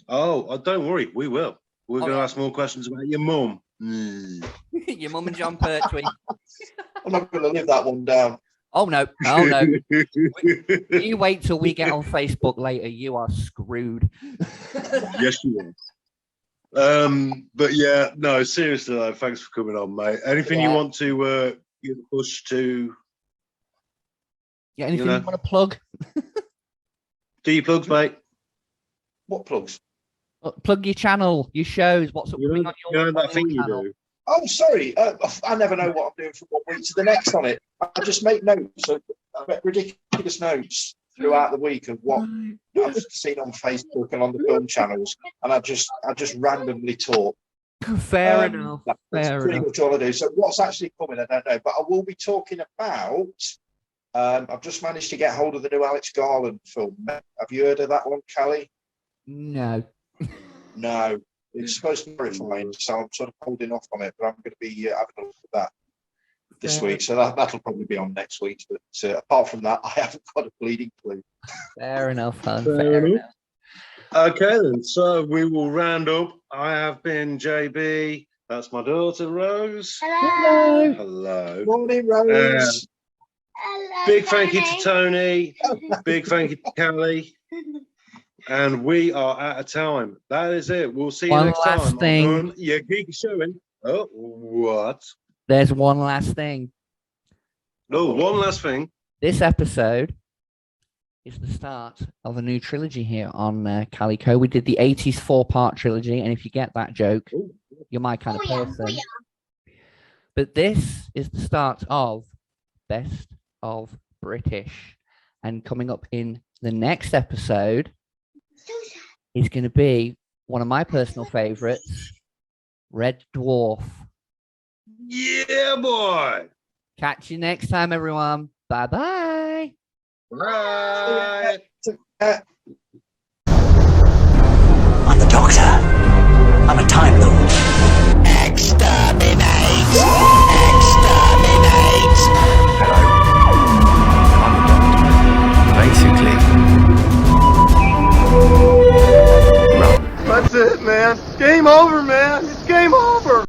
Oh, don't worry. We will. We're going to ask more questions about your mum. Your mum and John Pertwee. I'm not going to live that one down. Oh no. You wait till we get on Facebook later. You are screwed. Yes, you are. But yeah, no, seriously though, thanks for coming on, mate. Anything you want to give a push to? Yeah, anything you want to plug? Do your plugs, mate. What plugs? Plug your channel, your shows. What's up? That thing you do. Oh, sorry. I never know what I'm doing from one week to the next on it. I just make notes. I make ridiculous notes throughout the week of what I've seen on Facebook and on the film channels, and I just randomly talk. Fair enough. That's pretty much all I do. So what's actually coming, I don't know, but I will be talking about. I've just managed to get hold of the new Alex Garland film. Have you heard of that one, Callie? No. No. It's supposed to be horrifying, so I'm sort of holding off on it, but I'm going to be having a look at that this week. So that'll probably be on next week. But apart from that, I haven't got a bleeding clue. Fair enough, Hun. Fair enough. Okay, then. So we will round up. I have been JB. That's my daughter, Rose. Hello. Hello. Morning, Rose. Hello. Big thank you to Tony. Big thank you to Callie. And we are out of time. That is it. We'll see you One next last time. thing. On your geek showing. Oh, what? There's one last thing. No, one last thing. This episode is the start of a new trilogy here on Calico. We did the 80s 4-part trilogy, and if you get that joke, you're my kind of person. But this is the start of Best of British. And coming up in the next episode is going to be one of my personal favorites, Red Dwarf. Yeah, boy. Catch you next time, everyone. Bye-bye. Bye.